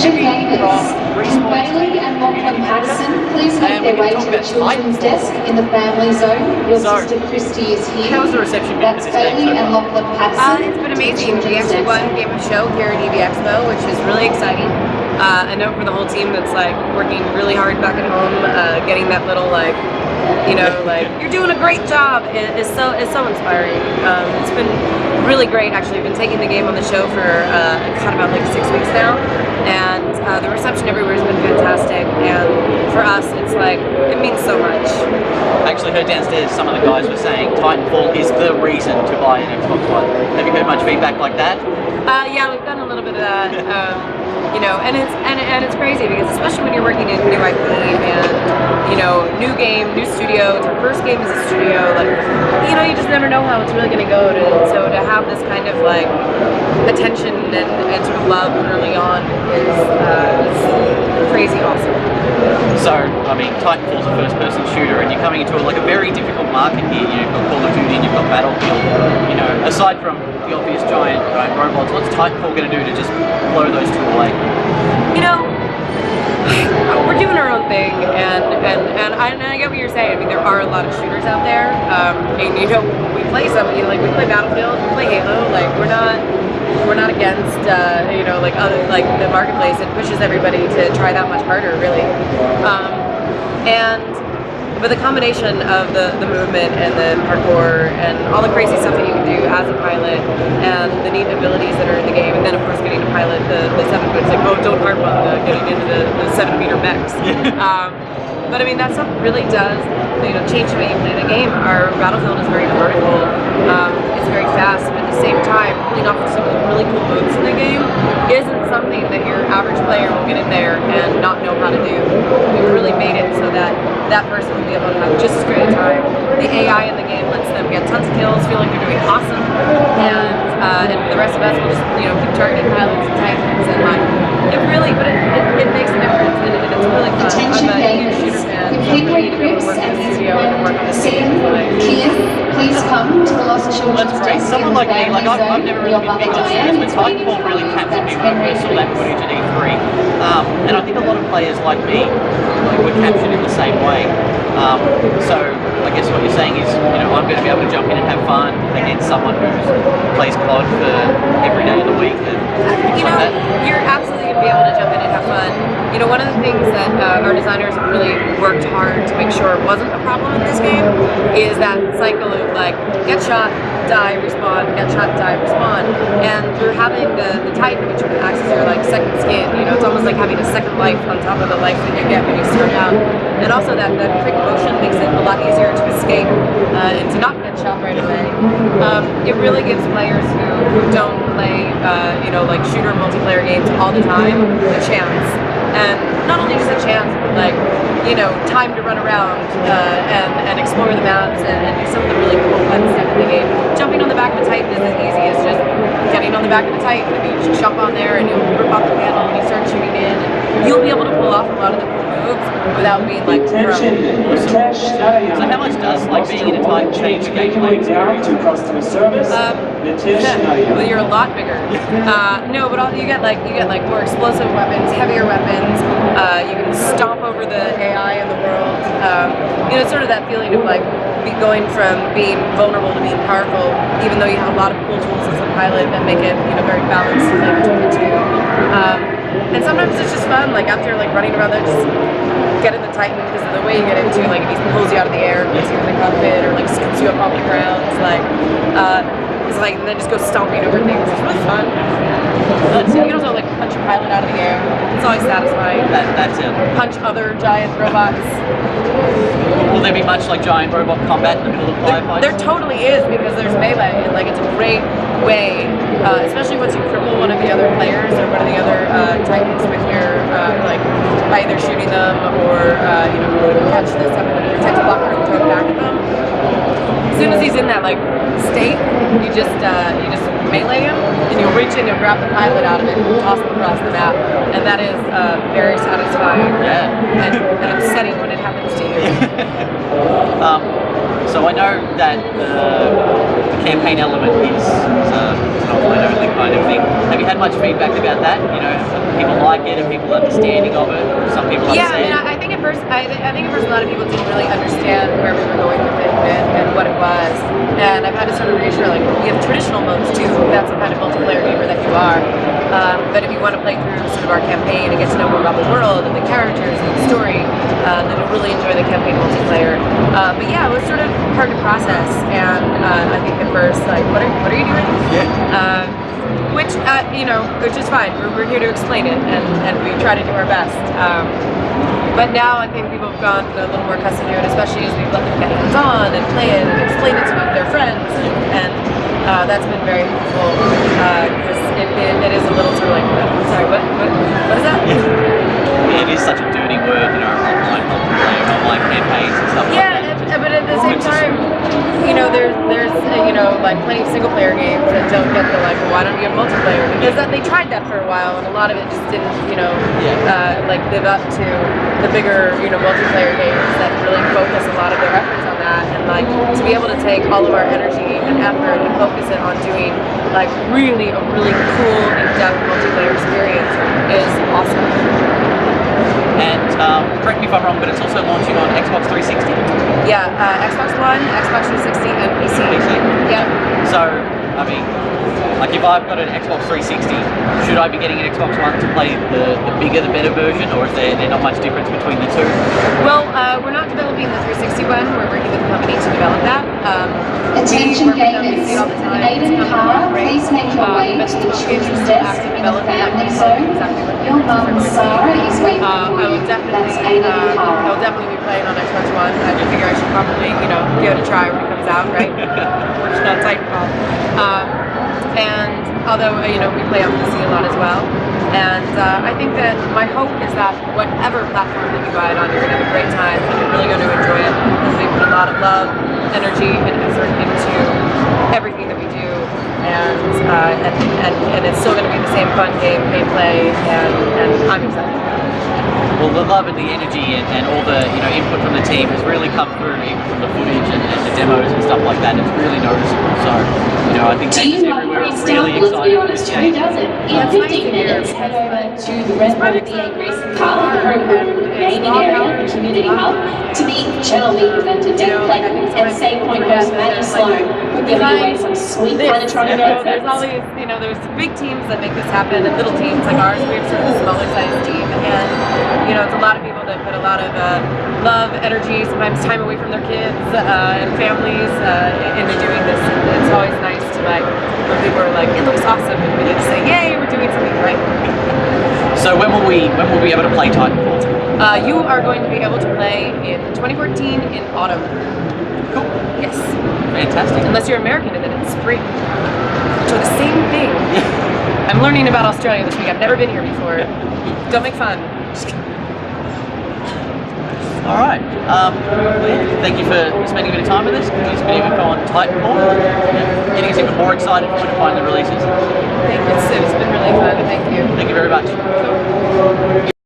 Attention gamers, can Bailey and Lachlan Patterson please make their way to the children's desk in the family zone? Your sister Christy is here. How was the reception been That's for this Bailey game so and far? Lachlan Patterson. It's been amazing. We actually won Game of Show here at EB Expo, which is really exciting. I know for the whole team that's like working really hard back at home, getting that little like, you know, like you're doing a great job is so inspiring. It's been really great actually. I've been taking the game on the show for kind of about like 6 weeks now, and the reception everywhere has been fantastic. And for us, it's like it means so much. I actually heard downstairs some of the guys were saying Titanfall is the reason to buy an Xbox One. Have you heard much feedback like that? Yeah, we've done a little bit of that. You know, and it's crazy because especially when you're working in new IP and you know, new game, new studio. It's our first game as a studio. Like, you know, you just never know how it's really going to go. So to have this kind of like attention and sort of love early on is crazy awesome. So, I mean, Titanfall's a first-person shooter, and you're coming into like a very difficult market here. You've got Call of Duty and you've got Battlefield. You know, aside from the obvious giant robots, what's Titanfall going to do to just blow those two away? You know, we're doing our own thing, and I get what you're saying. I mean, there are a lot of shooters out there, and you know, we play some. You know, like we play Battlefield, we play Halo. Like we're not against you know, like other like the marketplace. It pushes everybody to try that much harder, really. But the combination of the movement and the parkour and all the crazy stuff that you can do as a pilot and the neat abilities that are in the game, and then of course getting to pilot the 7-foot, it's like, oh, don't harp on getting into the 7-meter mechs. But I mean, that stuff really does, you know, change the way you play the game. Our Battlefield is very vertical, it's very fast, but at the same time, pulling off some of the really cool moves in the game isn't something that your average player will get in there and not know how to do. We've really made it so that that person will be able to have just as great a time. The AI in the game lets them get tons of kills, feel like they're doing awesome, and the rest of us will just, you know, keep targeting pilots and titans, and like, it really, but it makes a difference, and it's really fun. Attention I'm a huge gamers, shooter fan, the so people for me to be able to work in the studio and work on the scene, please come to the Lost Children's desk. Someone like me, like I've never really been big on shooters, but Titanfall really captured me when I first saw that footage at E3. And I think a lot of players like me were captured in the same way. So I guess what you're saying is, you know, I'm going to be able to jump in and have fun against someone who plays COD for every day of the week. And you know, you're absolutely going to be able to jump in and have fun. You know, one of the things that our designers have really worked hard to make sure wasn't a problem in this game is that cycle of like, get shot, die, respawn, get shot, die, respawn. And through having the Titan, which acts as your like second skin, you know, it's almost like having a second life on top of the life that you get when you start out. And also that quick motion makes it a lot easier to escape and to not get shot right away. It really gives players who don't play, you know, like shooter multiplayer games all the time a chance. And not only just a chance, but like, you know, time to run around and explore the maps and do some of the really cool fun stuff in the game. Jumping on the back of a Titan is as easy as just getting on the back of a Titan. I mean, you just jump on there and you'll rip off the panel and you start shooting in. And you'll be able to pull off a lot of the cool moves without being like thrown. So how much does like being in a Titan change the gameplay experience? Well, you're a lot bigger. No, but you get like more explosive weapons, heavier weapons. You can stomp over the AI in the world. You know, it's sort of that feeling of like going from being vulnerable to being powerful, even though you have a lot of cool tools as a pilot that make it, you know, very balanced to play between the two. And sometimes it's just fun, like after like running around there, just get in the Titan because of the way you get into, like if he pulls you out of the air, puts you in the cockpit, or like scoops you up off the ground. It's like, and then just go stomping over things. It's really fun. You can also like punch a pilot out of the air. It's always satisfying. That's it. Punch other giant robots. Will there be much like giant robot combat in the middle of firefights? There totally is, because there's melee, and like it's a great way, especially once you cripple one of the other players or one of the other Titans with your like by either shooting them or you know, catch this up with your text blocker and throw it back at them. As soon as he's in that like state, you just melee him, and you'll reach in, you'll grab the pilot out of it, and toss him across the map, and that is very satisfying. Yeah. and upsetting when it happens to you. So I know that the campaign element is an online only kind of thing. Have you had much feedback about that? You know, people like it, and people understanding of it, some people Yeah, upset? I think at first, I think at first a lot of people didn't really understand where we were going with it and what it was. And I've had to sort of reassure, like, we have traditional modes too, if that's the kind of multiplayer gamer that you are. But if you want to play through sort of our campaign and get to know more about the world and the characters and the story, then you'll really enjoy the campaign multiplayer. But yeah, it was sort of hard to process, and I think at first, like, what are you doing? Yeah. Which, you know, which is fine. We're here to explain it, and we try to do our best. But now I think people have gone a little more accustomed to it, especially as we've let them get hands-on and play it and explain it to their friends, and that's been very helpful, because it is a little sort of like, sorry, what is that? Yeah, it is such a dirty word, you know, online multiplayer, online campaigns and stuff like that. Yeah, but at the same time, you know, there's you know, like plenty of single player games that don't get the like, well, why don't you have multiplayer? Because they tried that for a while, and a lot of it just didn't, you know, like live up to the bigger, you know, multiplayer games that really focus a lot of their efforts on that. And like to be able to take all of our energy and effort and focus it on doing like a really cool in-depth multiplayer experience is awesome. And correct me if I'm wrong, but it's also launching on Xbox 360? Yeah, Xbox One, Xbox 360, and PC. Yeah. So, I mean, like if I've got an Xbox 360, should I be getting an Xbox One to play the bigger, the better version, or is there not much difference between the two? Well, we're not developing the 360 one. We're working with a company to develop that. Attention gamers, Aiden and Cara, please make your way to the children's desk in the family zone. Your mum, Sarah, is waiting for you. That's Aiden and Cara. I'll definitely be playing on Xbox One. I figure I should probably, you know, give it a try when it comes out, right? Working on Titanfall. And although, you know, we play on PC a lot as well. And I think that my hope is that whatever platform that you buy it on, you're going to have a great time and you're really going to enjoy it, because we put a lot of love, energy, and effort into everything that we do. And it's still going to be the same fun gameplay, and I'm excited. Well, the love and the energy and all the, you know, input from the team has really come through, even from the footage and the demos and stuff like that. It's really noticeable. So, you know, I think gamers everywhere are really excited for this game. Who doesn't? In 15 minutes, head over to the Red Bull EA Car, the Red Bull gaming area and community hub to meet fellow lead presenter Dave Clayton and Save Point host Maddie Sloan, who are giving away some sweet animatronic outfits. There's always, you know, there's big teams that make this happen, and little teams like ours. We have sort of a smaller sized team, and you know, it's a lot of people that put a lot of love, energy, sometimes time away from their kids and families into doing this. And it's always nice to like when people are like, it looks awesome, and we get to say, yay, we're doing something right. So when will we be able to play Titanfall? You are going to be able to play in 2014 in autumn. Cool. Yes. Fantastic. Unless you're American, and then it's spring. So the same thing. I'm learning about Australia this week. I've never been here before. Don't make fun. All right. Thank you for spending a bit of time with us. It's been info on Titanfall. Getting us even more excited when it finally releases. It's been really fun. Thank you. Thank you very much.